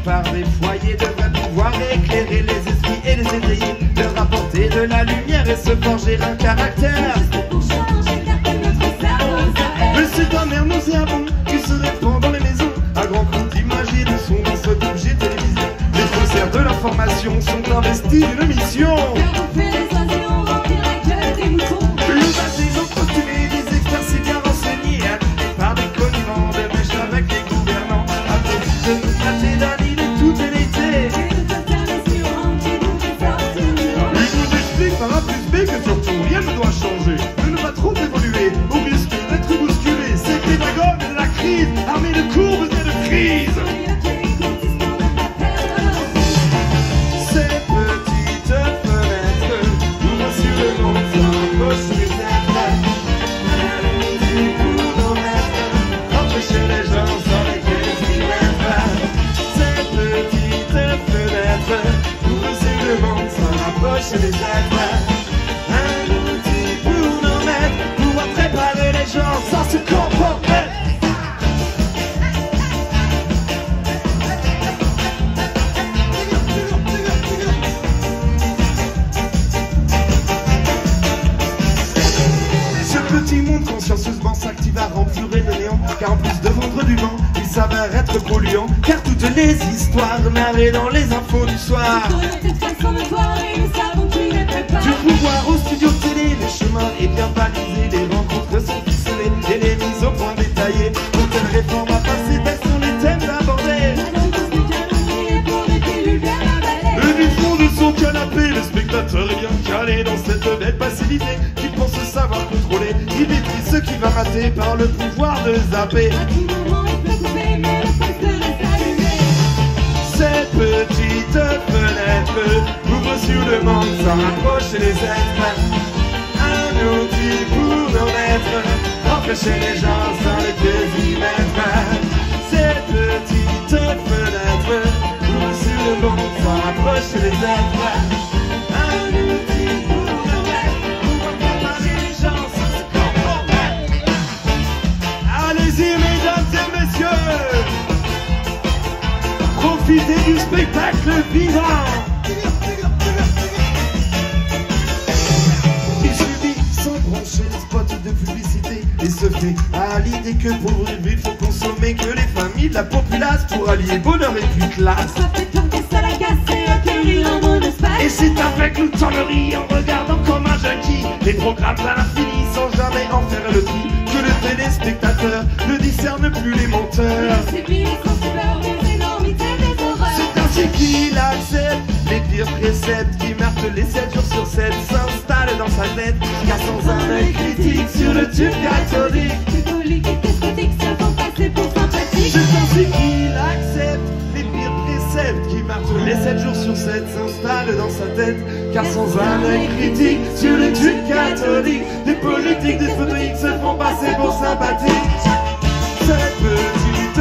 par des foyers devrait pouvoir éclairer les esprits et les éveiller, leur apporter de la lumière et se forger un caractère. Pour changer car que notre cerveau s'appelle. Mais c'est un air nauséabond qui se répand dans les maisons, à grands coups d'images et de sons dans cet objet télévisé. Les concerts de l'information sont investis d'une mission. Car on fait les oiseaux remplir la gueule des moutons. Le bas des entretenus, des experts si bien renseignés, animés par des connivents, des mèches avec les gouvernants, à profit de nous traiter d'un idée toute l'été. Et de faire des surennes qui nous fait sortir du lot. Ils nous expliquent par A plus B que surtout rien ne doit changer, ne nous pas trop évoluer, au risque d'être bousculé. Ces pédagogues de la crise, armés de courbes et de crises. Ces petites fenêtres ouvrent sur le monde sans poche les êtres. Un pour nos maîtres, empêcher les gens sans les désirer. Ces petites fenêtres ouvrent sur le monde sans rapprocher les êtres. Un outil pour nos maîtres, pouvoir préparer les gens sans se comporter. Petit monde consciencieusement s'active à empurer le néant, car en plus de vendre du vent, il s'avère être polluant, car toutes les histoires narrées dans les infos du soir. De toute façon notoire et nous savons qui les prépare. Du pouvoir au studio télé, les chemins est bien balisé, les rencontres sont ficelées et les mises au point détaillées. Pour quelle réforme à passer, tels sont les thèmes abordés. Le vide-fond de son canapé, le spectateur est bien calé dans cette belle passivité qui pense savoir contrôler. Il détruit ce qui va mater par le pouvoir de zapper. À tout moment il peut couper mais le poste reste allumé. Ces petites fenêtres ouvrent sur le monde sans rapprocher les êtres. Un outil pour nos maîtres, empêcher les gens sans les désimètres. Ces petites fenêtres ouvrent sur le monde sans rapprocher les êtres. Un outil pour nos maîtres, pouvoir préparer les gens sans se comporter. Allez-y mesdames et messieurs, profitez du spectacle vivant. Il suffit sans brancher les spots de publicité et se fait à l'idée que pour vivre il faut consommer que les familles de la populace pour allier bonheur et puis classe. Ça fait tant que ça la casse et acquérir un mot d'espace. Et c'est avec l'outannerie en regardant comme un junkie les programmes à l'infini sans jamais en faire le tri que le téléspectateur ne discerne plus les menteurs. C'est bien sans super des énormités des horreurs. C'est ainsi qu'il accepte les pires préceptes qui marquent les 7 jours sur 7 s'installent dans sa tête, cassant un œil critique sur le tube catholique. Les politiques despotiques se font passer pour sympathiques. C'est ainsi qu'il accepte les pires préceptes qui marquent les 7 jours sur 7 s'installent dans sa tête, car sans un œil critique sur le tube catholique, les politiques despotiques se font passer pour sympathiques. Cette petite